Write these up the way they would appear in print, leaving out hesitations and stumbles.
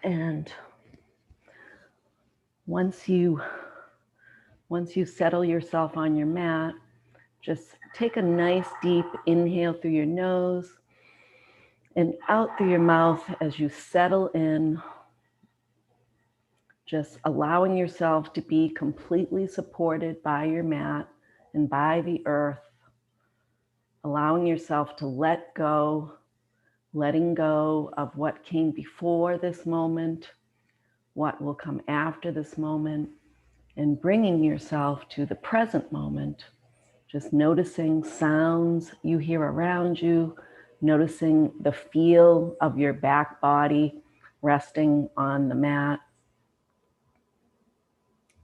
And once you settle yourself on your mat, just take a nice deep inhale through your nose and out through your mouth as you settle in, just allowing yourself to be completely supported by your mat and by the earth, allowing yourself to let go, letting go of what came before this moment, what will come after this moment, and bringing yourself to the present moment. Just noticing sounds you hear around you, noticing the feel of your back body resting on the mat,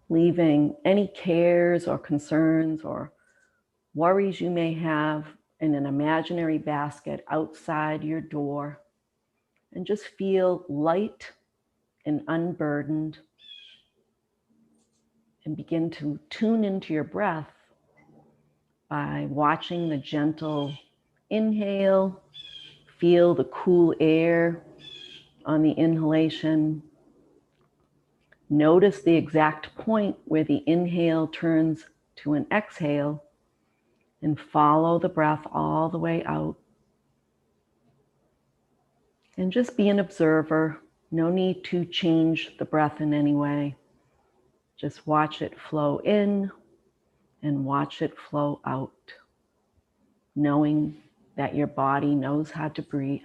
leaving any cares or concerns or worries you may have in an imaginary basket outside your door, and just feel light and unburdened, and begin to tune into your breath by watching the gentle inhale. Feel the cool air on the inhalation. Notice the exact point where the inhale turns to an exhale, and follow the breath all the way out. And just be an observer. No need to change the breath in any way. Just watch it flow in and watch it flow out, knowing that your body knows how to breathe.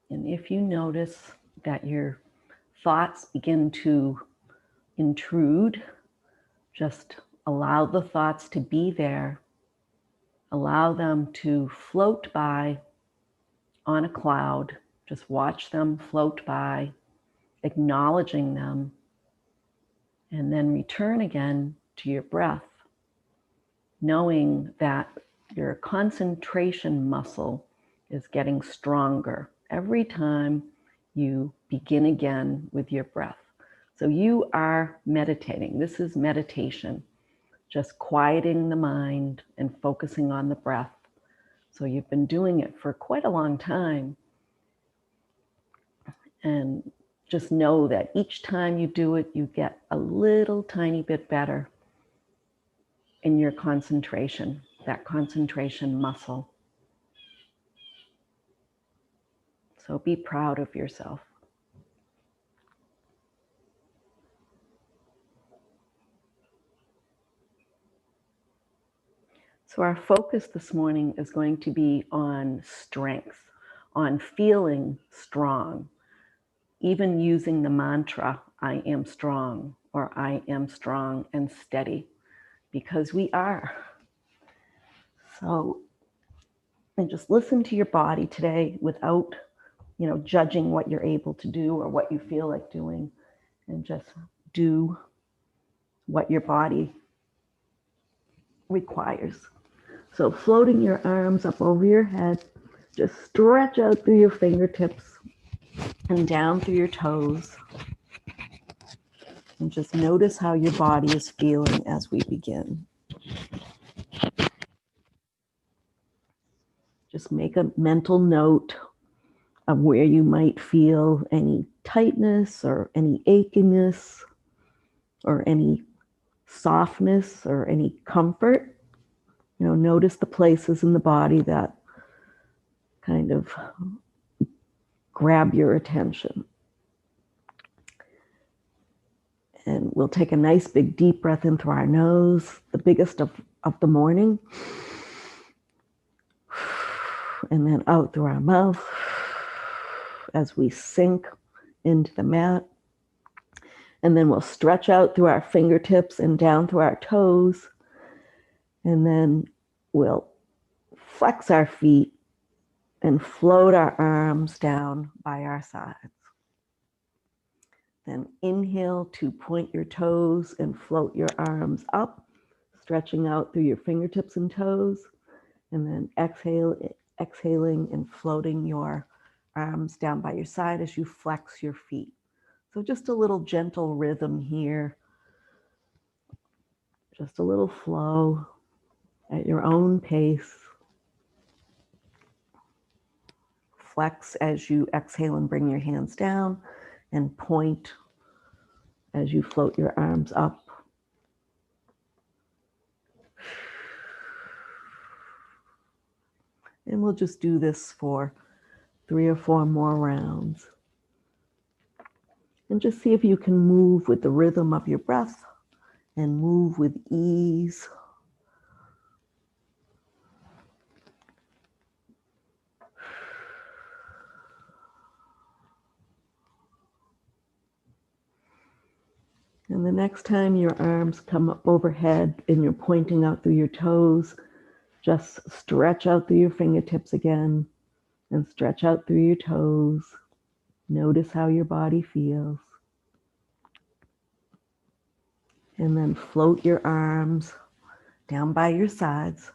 And if you notice that your thoughts begin to intrude, just allow the thoughts to be there. Allow them to float by on a cloud. Just watch them float by, acknowledging them, and then return again to your breath, knowing that your concentration muscle is getting stronger every time you begin again with your breath. So you are meditating. This is meditation, just quieting the mind and focusing on the breath. So you've been doing it for quite a long time. And just know that each time you do it, you get a little tiny bit better in your concentration, that concentration muscle. So be proud of yourself. So our focus this morning is going to be on strength, on feeling strong, even using the mantra, I am strong, or I am strong and steady, because we are. So, and just listen to your body today without, judging what you're able to do or what you feel like doing, and just do what your body requires. So floating your arms up over your head, just stretch out through your fingertips and down through your toes. And just notice how your body is feeling as we begin. Just make a mental note of where you might feel any tightness or any achiness or any softness or any comfort. Notice the places in the body that kind of grab your attention. And we'll take a nice big deep breath in through our nose, the biggest of the morning. And then out through our mouth as we sink into the mat. And then we'll stretch out through our fingertips and down through our toes. And then we'll flex our feet and float our arms down by our sides. Then inhale to point your toes and float your arms up, stretching out through your fingertips and toes. And then exhaling and floating your arms down by your side as you flex your feet. So just a little gentle rhythm here. Just a little flow at your own pace. Flex as you exhale and bring your hands down, and point as you float your arms up. And we'll just do this for 3 or 4 more rounds. And just see if you can move with the rhythm of your breath and move with ease. And the next time your arms come up overhead and you're pointing out through your toes, just stretch out through your fingertips again and stretch out through your toes. Notice how your body feels. And then float your arms down by your sides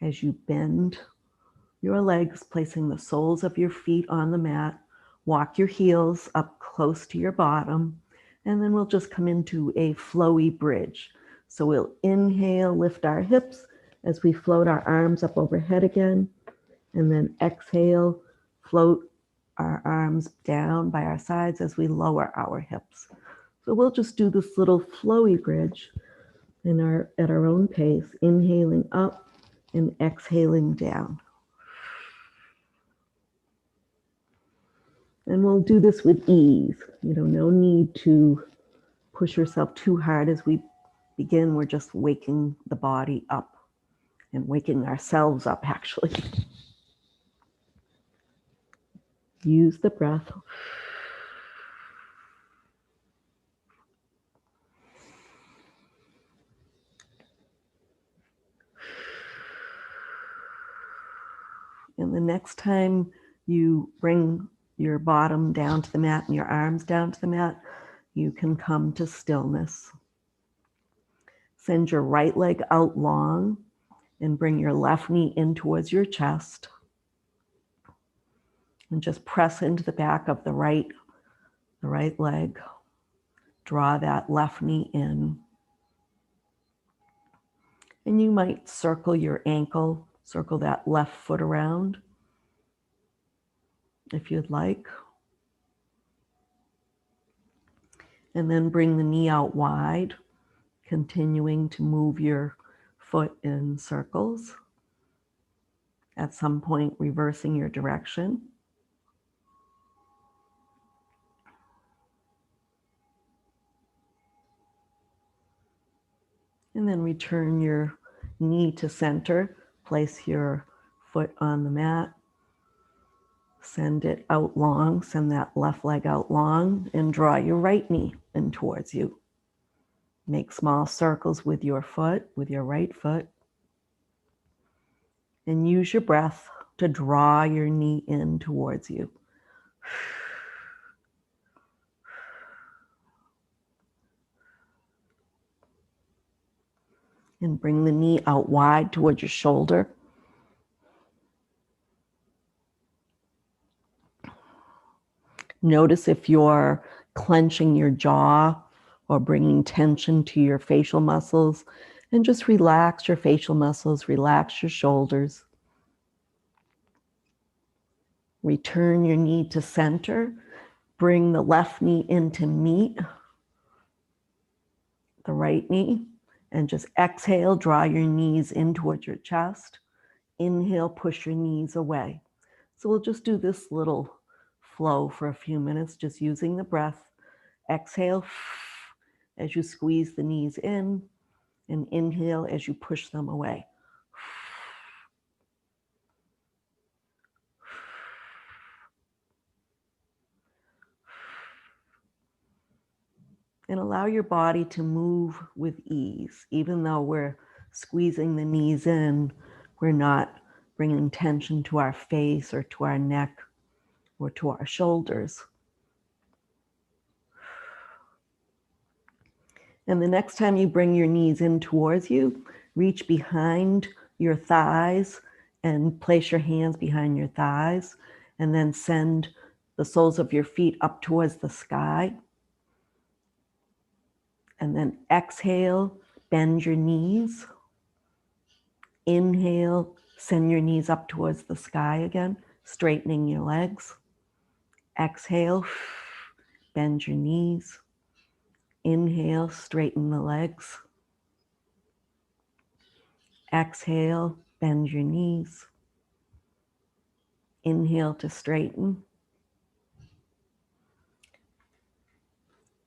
as you bend your legs, placing the soles of your feet on the mat. Walk your heels up close to your bottom. And then we'll just come into a flowy bridge. So we'll inhale, lift our hips as we float our arms up overhead again. And then exhale, float our arms down by our sides as we lower our hips. So we'll just do this little flowy bridge at our own pace, inhaling up and exhaling down. And we'll do this with ease. No need to push yourself too hard as we begin. We're just waking the body up and waking ourselves up, actually. Use the breath. And the next time you bring your bottom down to the mat and your arms down to the mat, you can come to stillness. Send your right leg out long and bring your left knee in towards your chest. And just press into the back of the right leg. Draw that left knee in. And you might circle your ankle, circle that left foot around if you'd like. And then bring the knee out wide, continuing to move your foot in circles. At some point, reversing your direction. And then return your knee to center. Place your foot on the mat. Send it out long. Send that left leg out long and draw your right knee in towards you. Make small circles with your foot, with your right foot. And use your breath to draw your knee in towards you. And bring the knee out wide towards your shoulder. Notice if you're clenching your jaw or bringing tension to your facial muscles, and just relax your facial muscles, relax your shoulders. Return your knee to center. Bring the left knee in to meet the right knee, and just exhale, draw your knees in towards your chest. Inhale, push your knees away. So we'll just do this little flow for a few minutes, just using the breath. Exhale as you squeeze the knees in, and inhale as you push them away. And allow your body to move with ease. Even though we're squeezing the knees in, we're not bringing tension to our face or to our neck or to our shoulders. And the next time you bring your knees in towards you, reach behind your thighs and place your hands behind your thighs, and then send the soles of your feet up towards the sky. And then exhale, bend your knees. Inhale, send your knees up towards the sky again, straightening your legs. Exhale, bend your knees. Inhale, straighten the legs. Exhale, bend your knees. Inhale to straighten.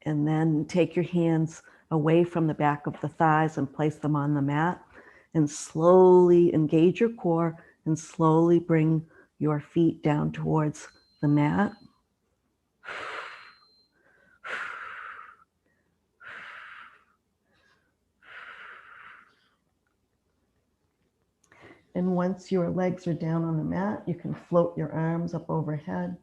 And then take your hands away from the back of the thighs and place them on the mat. And slowly engage your core and slowly bring your feet down towards the mat. And once your legs are down on the mat, you can float your arms up overhead.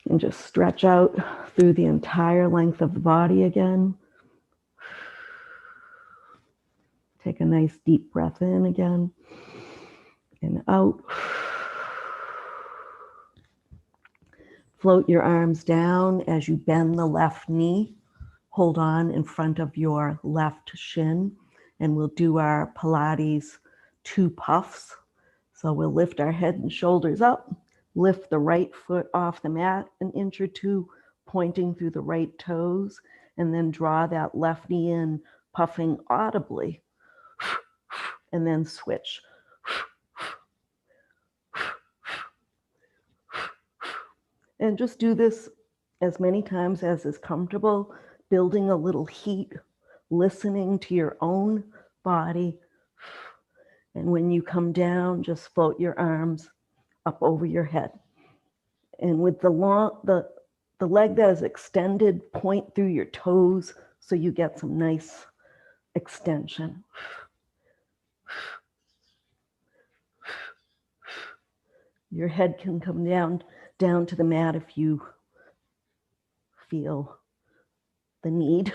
And just stretch out through the entire length of the body again. Take a nice deep breath in again and out. Float your arms down as you bend the left knee. Hold on in front of your left shin, and we'll do our Pilates 2 puffs. So we'll lift our head and shoulders up, lift the right foot off the mat an inch or two, pointing through the right toes, and then draw that left knee in, puffing audibly, and then switch. And just do this as many times as is comfortable, building a little heat, listening to your own body. And when you come down, just float your arms up over your head. And with the leg that is extended, point through your toes so you get some nice extension. Your head can come down to the mat if you feel the need.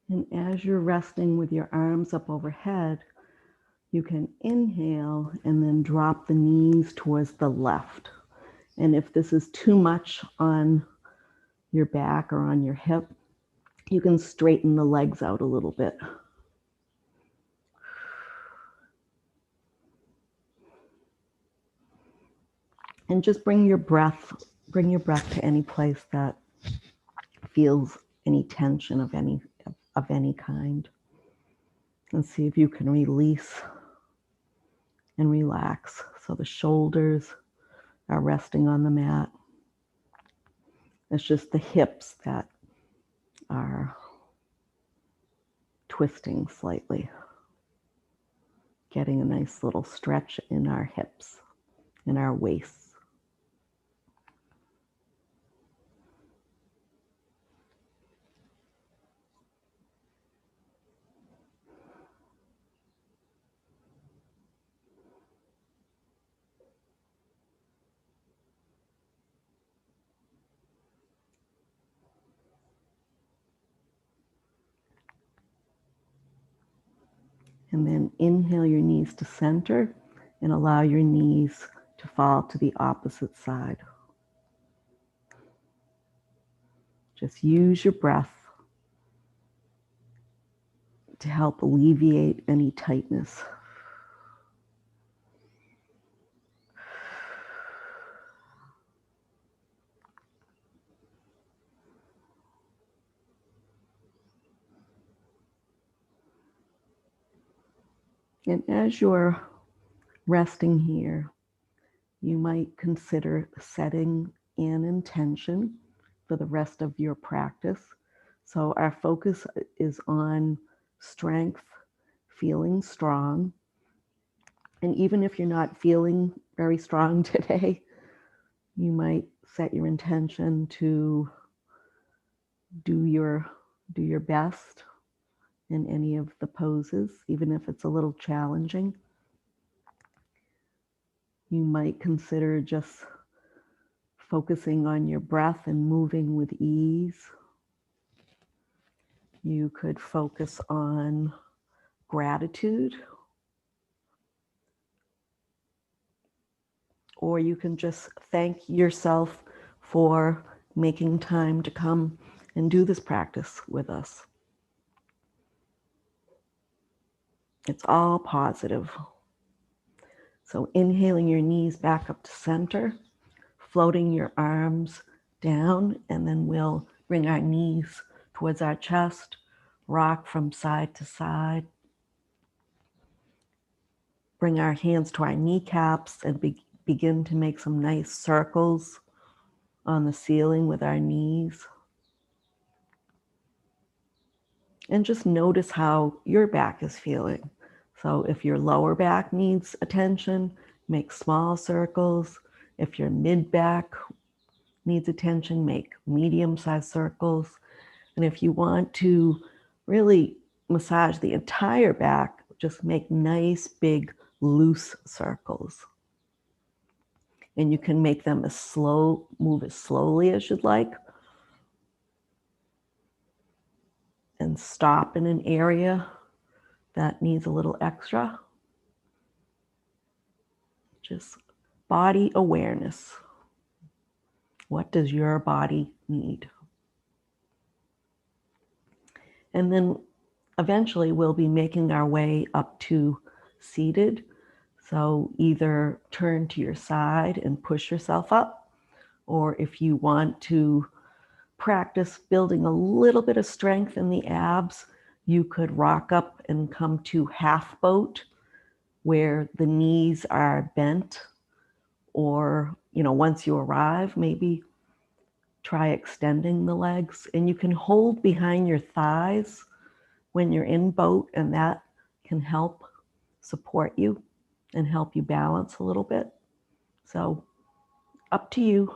And as you're resting with your arms up overhead, you can inhale and then drop the knees towards the left. And if this is too much on your back or on your hip, you can straighten the legs out a little bit. And just bring your breath to any place that feels any tension of any kind. And see if you can release and relax. So the shoulders are resting on the mat. It's just the hips that are twisting slightly. Getting a nice little stretch in our hips, in our waists. And then inhale your knees to center and allow your knees to fall to the opposite side. Just use your breath to help alleviate any tightness. And as you're resting here, you might consider setting an intention for the rest of your practice. So our focus is on strength, feeling strong. And even if you're not feeling very strong today, you might set your intention to do your best in any of the poses, even if it's a little challenging. You might consider just focusing on your breath and moving with ease. You could focus on gratitude, or you can just thank yourself for making time to come and do this practice with us. It's all positive. So inhaling your knees back up to center, floating your arms down, and then we'll bring our knees towards our chest, rock from side to side. Bring our hands to our kneecaps and begin to make some nice circles on the ceiling with our knees. And just notice how your back is feeling. So if your lower back needs attention, make small circles. If your mid back needs attention, make medium-sized circles. And if you want to really massage the entire back, just make nice, big, loose circles. And you can make them move as slowly as you'd like. And stop in an area that needs a little extra. Just body awareness. What does your body need? And then eventually we'll be making our way up to seated. So either turn to your side and push yourself up, or if you want to practice building a little bit of strength in the abs, you could rock up and come to half boat, where the knees are bent. Or, once you arrive, maybe try extending the legs. And you can hold behind your thighs when you're in boat, and that can help support you and help you balance a little bit. So up to you.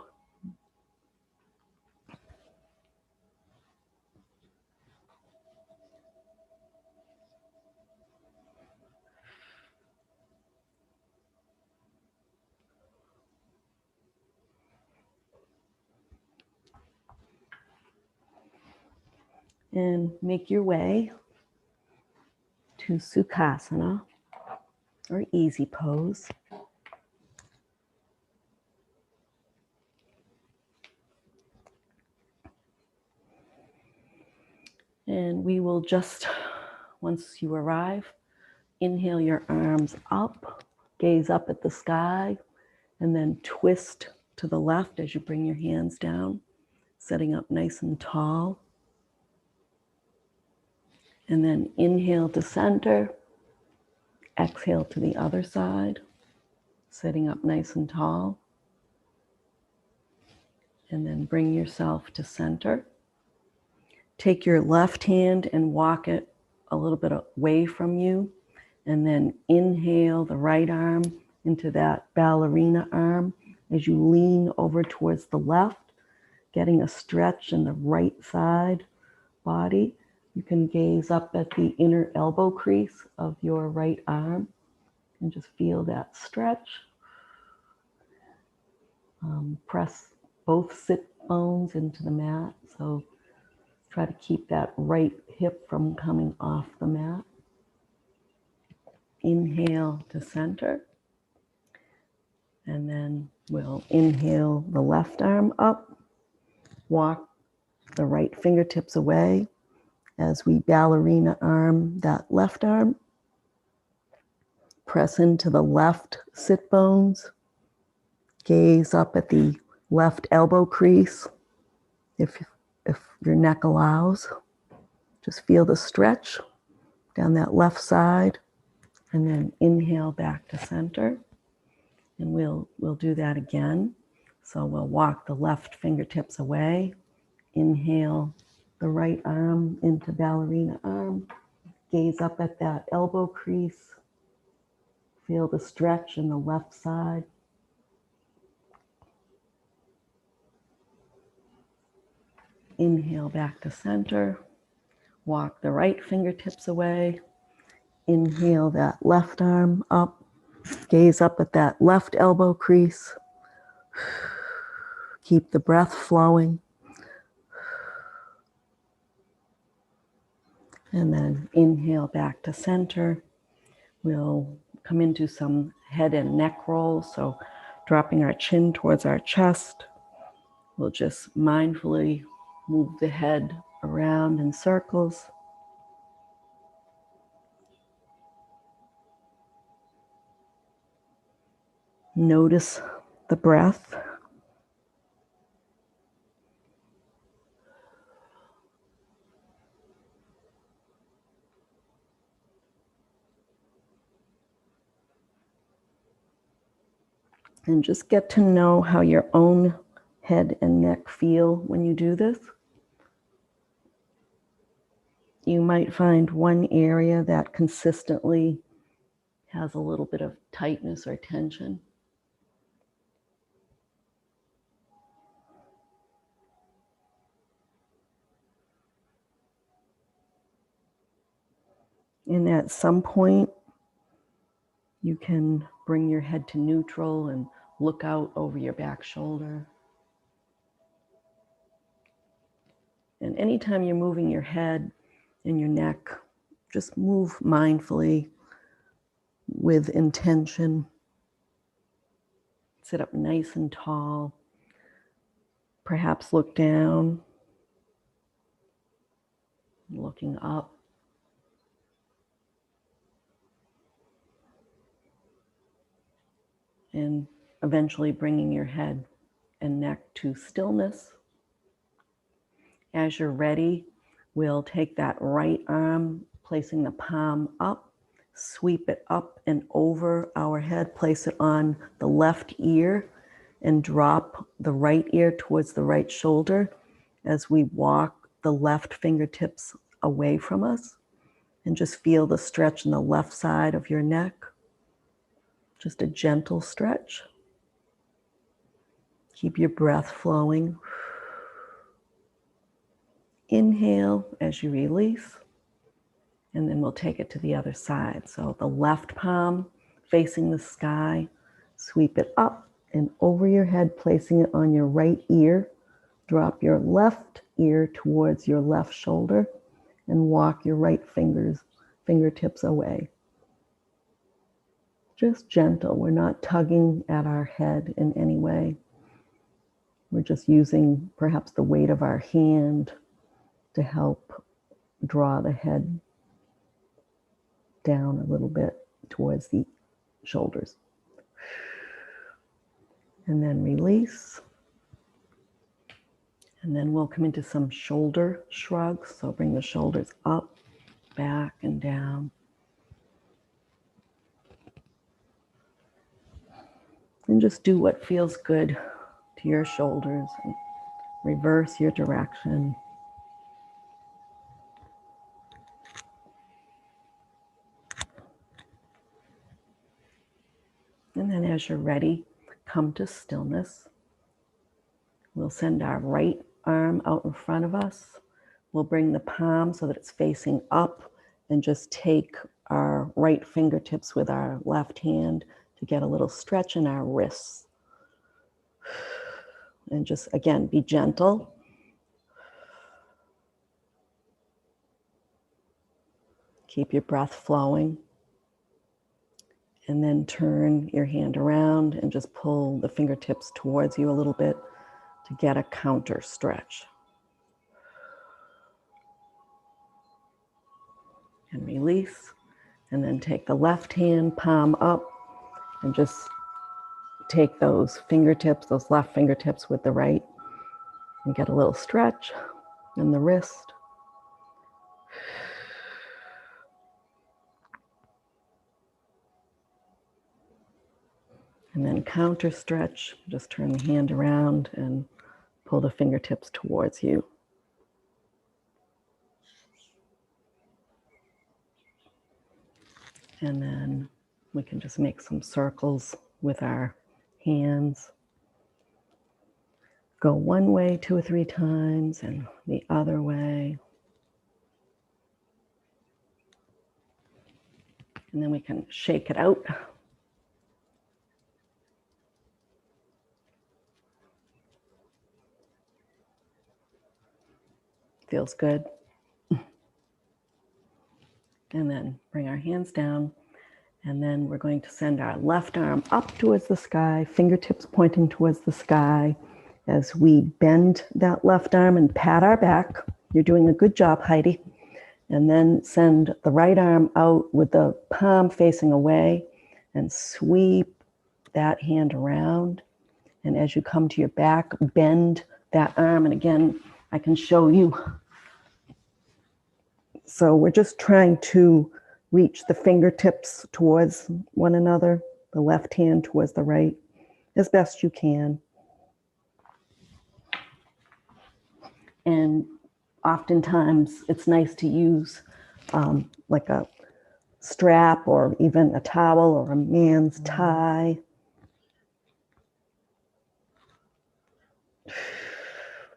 And make your way to Sukhasana, or easy pose. And we will just, once you arrive, inhale your arms up, gaze up at the sky, and then twist to the left as you bring your hands down, setting up nice and tall. And then inhale to center, exhale to the other side, setting up nice and tall. And then bring yourself to center. Take your left hand and walk it a little bit away from you. And then inhale the right arm into that ballerina arm as you lean over towards the left, getting a stretch in the right side body. You can gaze up at the inner elbow crease of your right arm and just feel that stretch. Press both sit bones into the mat. So try to keep that right hip from coming off the mat. Inhale to center. And then we'll inhale the left arm up, walk the right fingertips away as we ballerina arm that left arm. Press into the left sit bones. Gaze up at the left elbow crease. If your neck allows, just feel the stretch down that left side, and then inhale back to center. And we'll do that again. So we'll walk the left fingertips away. Inhale the right arm into ballerina arm. Gaze up at that elbow crease. Feel the stretch in the left side. Inhale back to center. Walk the right fingertips away. Inhale that left arm up. Gaze up at that left elbow crease. Keep the breath flowing. And then inhale back to center. We'll come into some head and neck rolls. So dropping our chin towards our chest. We'll just mindfully move the head around in circles. Notice the breath. And just get to know how your own head and neck feel when you do this. You might find one area that consistently has a little bit of tightness or tension. And at some point, you can bring your head to neutral and look out over your back shoulder. And anytime you're moving your head and your neck, just move mindfully with intention. Sit up nice and tall. Perhaps look down, looking up. And eventually bringing your head and neck to stillness. As you're ready, we'll take that right arm, placing the palm up, sweep it up and over our head, place it on the left ear, and drop the right ear towards the right shoulder as we walk the left fingertips away from us, and just feel the stretch in the left side of your neck. Just a gentle stretch. Keep your breath flowing. Inhale as you release, and then we'll take it to the other side. So the left palm facing the sky, sweep it up and over your head, placing it on your right ear. Drop your left ear towards your left shoulder and walk your right fingertips away. Just gentle. We're not tugging at our head in any way. We're just using perhaps the weight of our hand to help draw the head down a little bit towards the shoulders. And then release. And then we'll come into some shoulder shrugs. So bring the shoulders up, back, and down. And just do what feels good to your shoulders and reverse your direction. And then as you're ready, come to stillness. We'll send our right arm out in front of us. We'll bring the palm so that it's facing up and just take our right fingertips with our left hand to get a little stretch in our wrists. And just, again, be gentle. Keep your breath flowing. And then turn your hand around and just pull the fingertips towards you a little bit to get a counter stretch. And release. And then take the left hand palm up and just take those fingertips, those left fingertips with the right, and get a little stretch in the wrist. And then counter stretch, just turn the hand around and pull the fingertips towards you. And then we can just make some circles with our hands. Go one way 2 or 3 times and the other way. And then we can shake it out. Feels good. And then bring our hands down. And then we're going to send our left arm up towards the sky, fingertips pointing towards the sky as we bend that left arm and pat our back. You're doing a good job, Heidi. And then send the right arm out with the palm facing away and sweep that hand around. And as you come to your back, bend that arm. And again, I can show you. So we're just trying to reach the fingertips towards one another, the left hand towards the right, as best you can. And oftentimes it's nice to use like a strap or even a towel or a man's tie.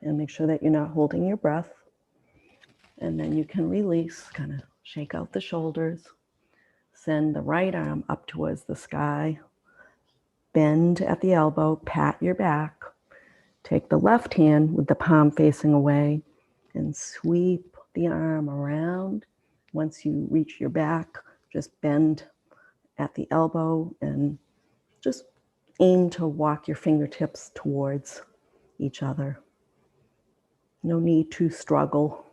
And make sure that you're not holding your breath. And then you can release, kind of shake out the shoulders. Send the right arm up towards the sky. Bend at the elbow, pat your back. Take the left hand with the palm facing away and sweep the arm around. Once you reach your back, just bend at the elbow and just aim to walk your fingertips towards each other. No need to struggle.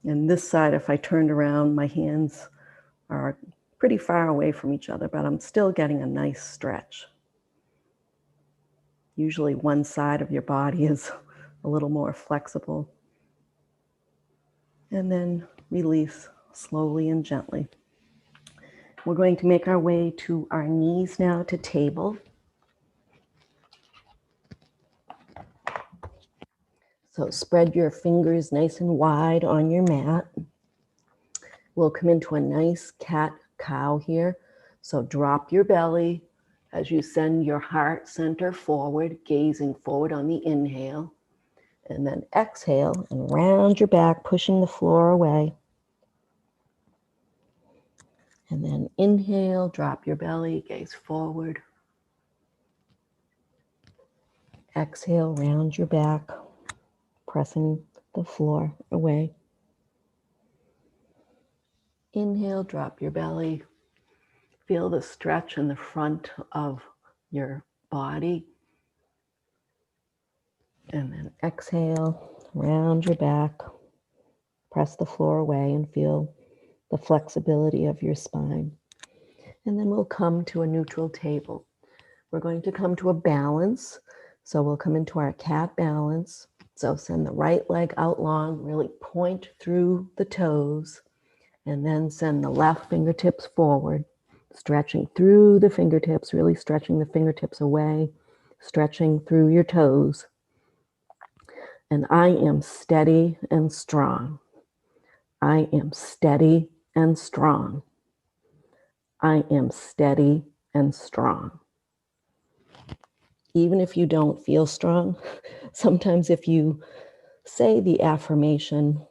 And this side, if I turned around, my hands are pretty far away from each other, but I'm still getting a nice stretch. Usually one side of your body is a little more flexible. And then release slowly and gently. We're going to make our way to our knees now to table. So spread your fingers nice and wide on your mat. We'll come into a nice cat-cow here. So drop your belly as you send your heart center forward, gazing forward on the inhale. And then exhale and round your back, pushing the floor away. And then inhale, drop your belly, gaze forward. Exhale, round your back, pressing the floor away. Inhale, drop your belly. Feel the stretch in the front of your body. And then exhale, round your back, press the floor away and feel the flexibility of your spine. And then we'll come to a neutral table. We're going to come to a balance. So we'll come into our cat balance. So send the right leg out long, really point through the toes, and then send the left fingertips forward, stretching through the fingertips, really stretching the fingertips away, stretching through your toes. And I am steady and strong. I am steady and strong. I am steady and strong. Even if you don't feel strong, sometimes if you say the affirmation,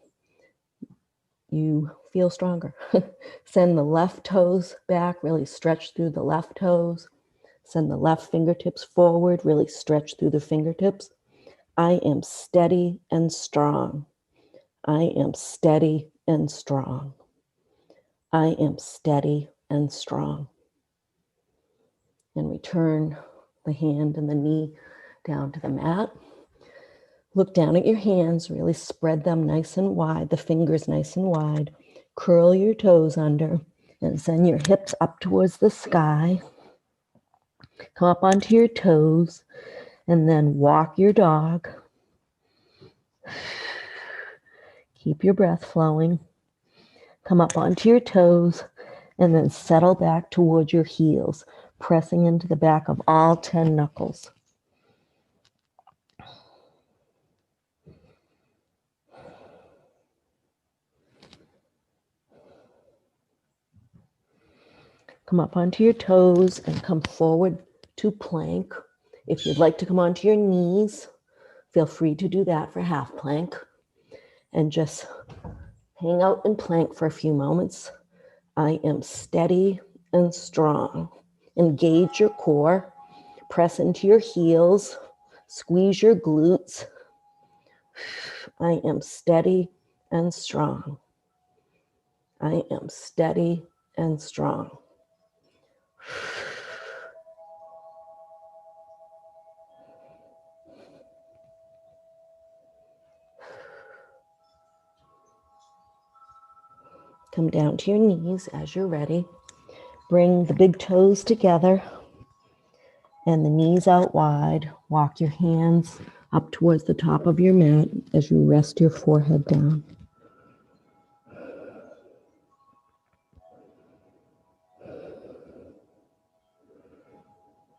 you feel stronger. Send the left toes back, really stretch through the left toes. Send the left fingertips forward, really stretch through the fingertips. I am steady and strong. I am steady and strong. I am steady and strong. And return the hand and the knee down to the mat. Look down at your hands, really spread them nice and wide, the fingers nice and wide. Curl your toes under and send your hips up towards the sky. Come up onto your toes and then walk your dog. Keep your breath flowing. Come up onto your toes and then settle back towards your heels, pressing into the back of all 10 knuckles. Come up onto your toes and come forward to plank. If you'd like to come onto your knees, feel free to do that for half plank. And just hang out in plank for a few moments. I am steady and strong. Engage your core. Press into your heels. Squeeze your glutes. I am steady and strong. I am steady and strong. Come down to your knees as you're ready. Bring the big toes together and the knees out wide. Walk your hands up towards the top of your mat as you rest your forehead down.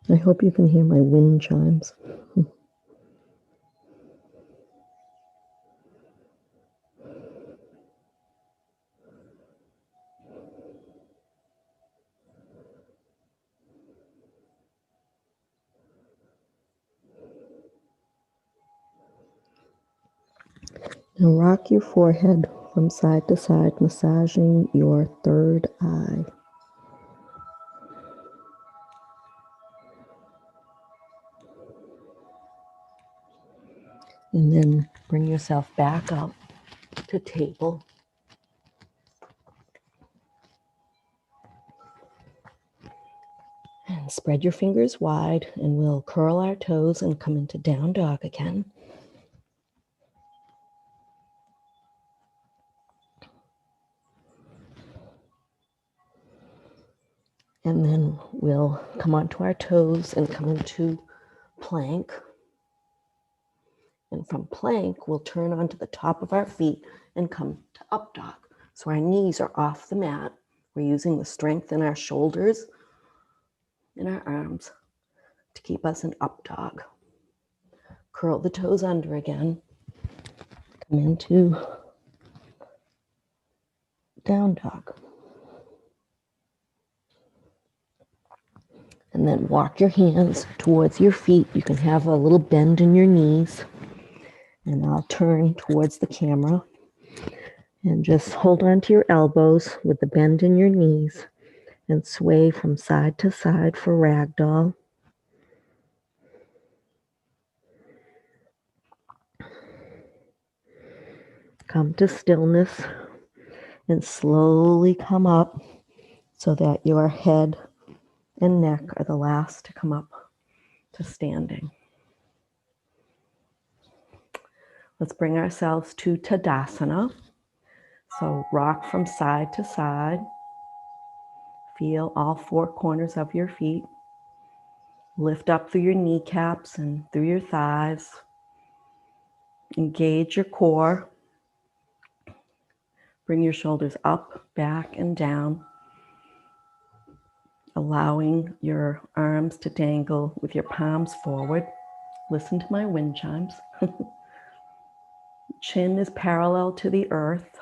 I hope you can hear my wind chimes. Now rock your forehead from side to side, massaging your third eye. And then bring yourself back up to table. And spread your fingers wide, and we'll curl our toes and come into down dog again. And then we'll come onto our toes and come into plank. And from plank, we'll turn onto the top of our feet and come to up dog. So our knees are off the mat. We're using the strength in our shoulders and our arms to keep us in up dog. Curl the toes under again. Come into down dog. And then walk your hands towards your feet. You can have a little bend in your knees. And I'll turn towards the camera. And just hold on to your elbows with the bend in your knees and sway from side to side for ragdoll. Come to stillness and slowly come up so that your head and neck are the last to come up to standing. Let's bring ourselves to Tadasana. So rock from side to side. Feel all four corners of your feet. Lift up through your kneecaps and through your thighs. Engage your core. Bring your shoulders up, back, and down, allowing your arms to dangle with your palms forward. Listen to my wind chimes. Chin is parallel to the earth,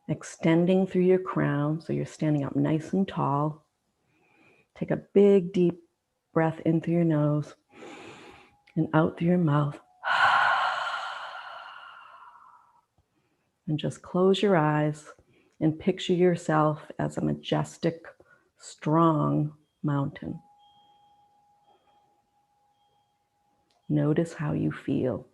extending through your crown, so you're standing up nice and tall. Take a big, deep breath in through your nose and out through your mouth. And just close your eyes and picture yourself as a majestic, strong mountain. Notice how you feel.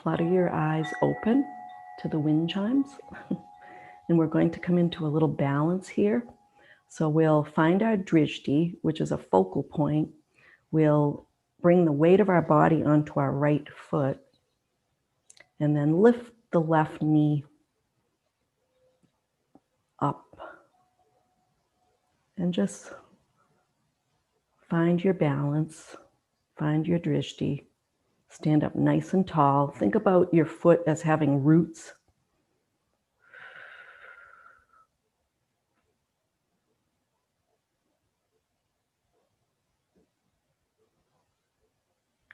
flutter your eyes open to the wind chimes. And we're going to come into a little balance here. So we'll find our drishti, which is a focal point. We'll bring the weight of our body onto our right foot and then lift the left knee up. And just find your balance, find your drishti. Stand up nice and tall. Think about your foot as having roots.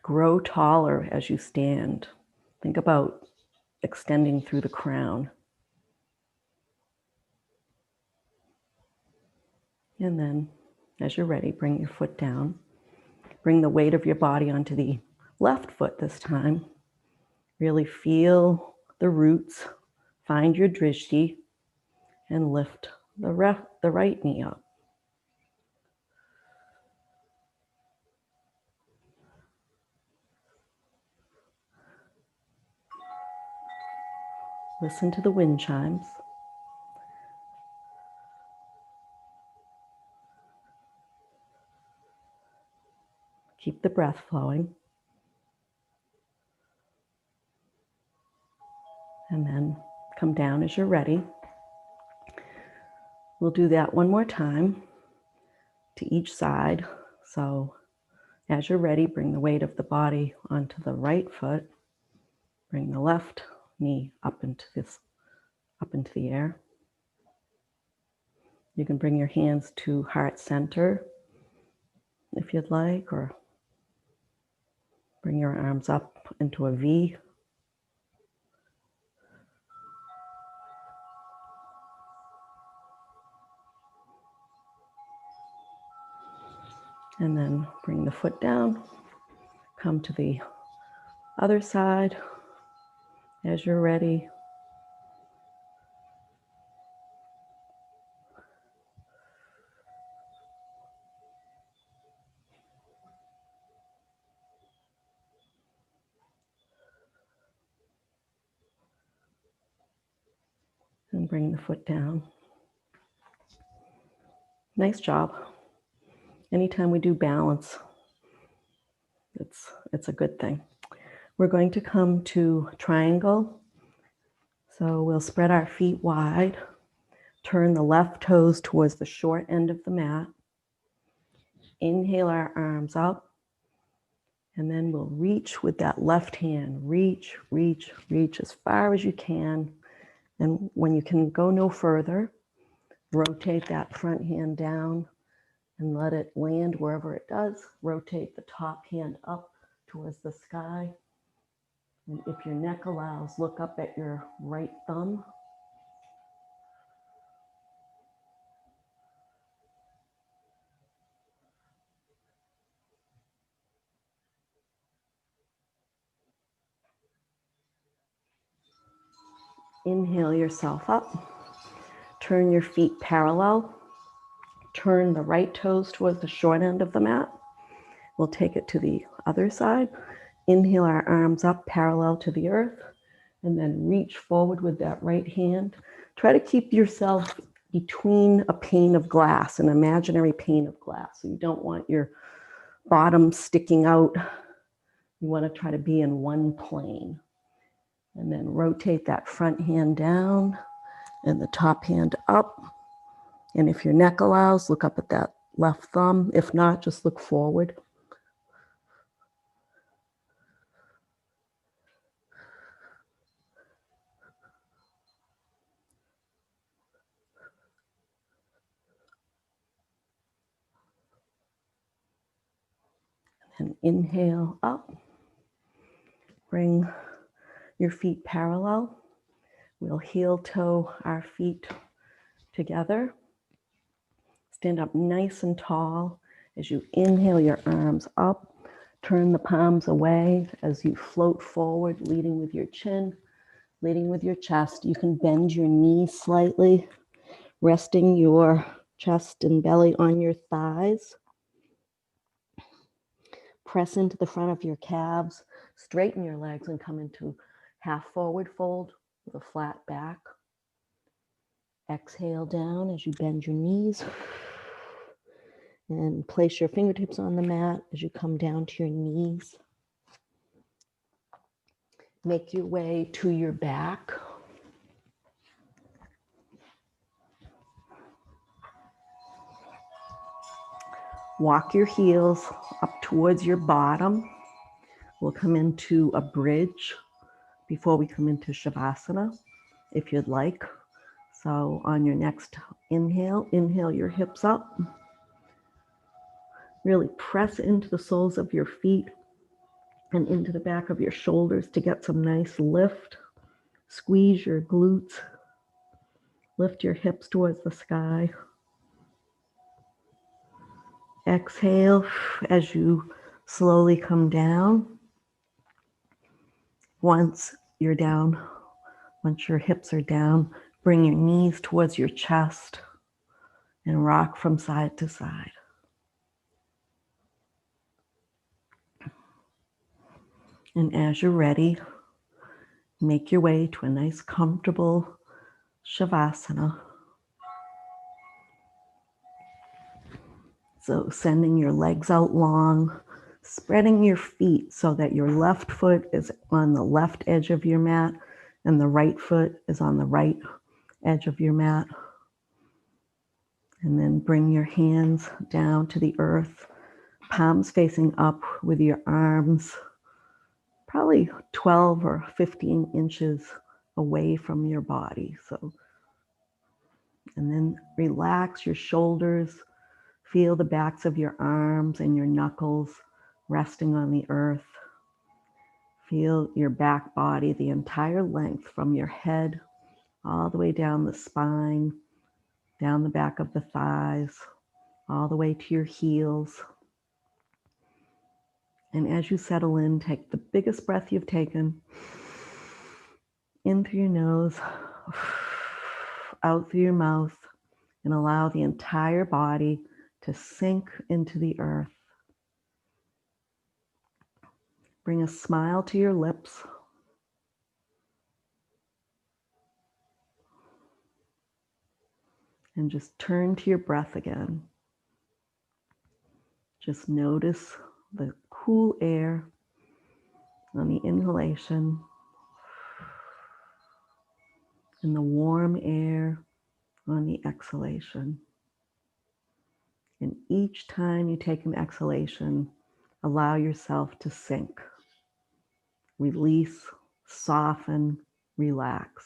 Grow taller as you stand. Think about extending through the crown. And then, as you're ready, bring your foot down. Bring the weight of your body onto the left foot this time. Really feel the roots. Find your drishti and lift the right knee up. Listen to the wind chimes. Keep the breath flowing. And then come down as you're ready. We'll do that one more time to each side. So as you're ready, bring the weight of the body onto the right foot. Bring the left knee up into the air. You can bring your hands to heart center if you'd like, or bring your arms up into a V. And then bring the foot down. Come to the other side as you're ready. And bring the foot down. Nice job. Anytime we do balance, it's a good thing. We're going to come to triangle. So we'll spread our feet wide, turn the left toes towards the short end of the mat. Inhale our arms up, and then we'll reach with that left hand. Reach, reach, reach as far as you can. And when you can go no further, rotate that front hand down and let it land wherever it does. Rotate the top hand up towards the sky. And if your neck allows, look up at your right thumb. Inhale yourself up. Turn your feet parallel. Turn the right toes towards the short end of the mat. We'll take it to the other side. Inhale our arms up parallel to the earth, and then reach forward with that right hand. Try to keep yourself between a pane of glass, an imaginary pane of glass. So you don't want your bottom sticking out. You want to try to be in one plane. And then rotate that front hand down and the top hand up. And if your neck allows, look up at that left thumb. If not, just look forward. And inhale up. Bring your feet parallel. We'll heel toe our feet together. Stand up nice and tall as you inhale your arms up. Turn the palms away as you float forward, leading with your chin, leading with your chest. You can bend your knees slightly, resting your chest and belly on your thighs. Press into the front of your calves, straighten your legs and come into half forward fold with a flat back. Exhale down as you bend your knees. And place your fingertips on the mat as you come down to your knees. Make your way to your back. Walk your heels up towards your bottom. We'll come into a bridge before we come into Shavasana, if you'd like. So on your next inhale, inhale your hips up. Really press into the soles of your feet and into the back of your shoulders to get some nice lift. Squeeze your glutes. Lift your hips towards the sky. Exhale as you slowly come down. Once you're down, once your hips are down, bring your knees towards your chest and rock from side to side. And as you're ready, make your way to a nice, comfortable Shavasana. So sending your legs out long, spreading your feet so that your left foot is on the left edge of your mat and the right foot is on the right edge of your mat. And then bring your hands down to the earth, palms facing up with your arms probably 12 or 15 inches away from your body. And then relax your shoulders. Feel the backs of your arms and your knuckles resting on the earth. Feel your back body, the entire length from your head all the way down the spine, down the back of the thighs, all the way to your heels. And as you settle in, take the biggest breath you've taken in through your nose, out through your mouth, and allow the entire body to sink into the earth. Bring a smile to your lips. And just turn to your breath again. Just notice the cool air on the inhalation and the warm air on the exhalation. And each time you take an exhalation, allow yourself to sink. Release, soften, relax.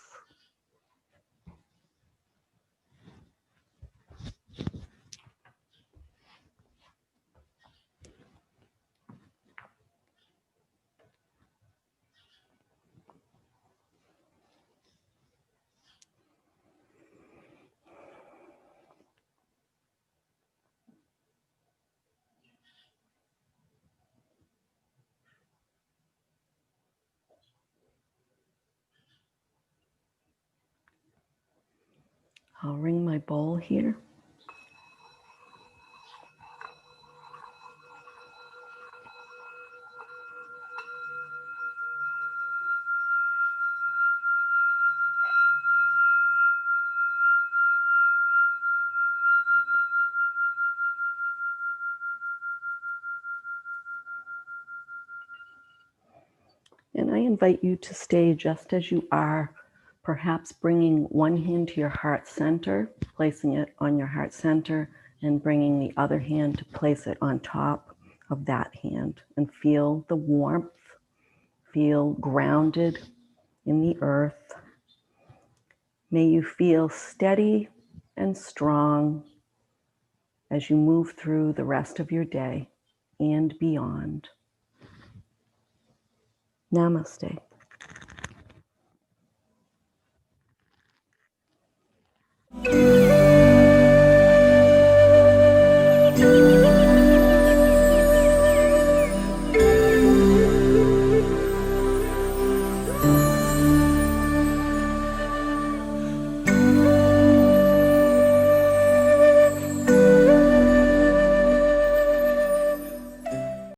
I'll ring my bowl here. And I invite you to stay just as you are, perhaps bringing one hand to your heart center, placing it on your heart center, and bringing the other hand to place it on top of that hand. And feel the warmth, feel grounded in the earth. May you feel steady and strong as you move through the rest of your day and beyond. Namaste.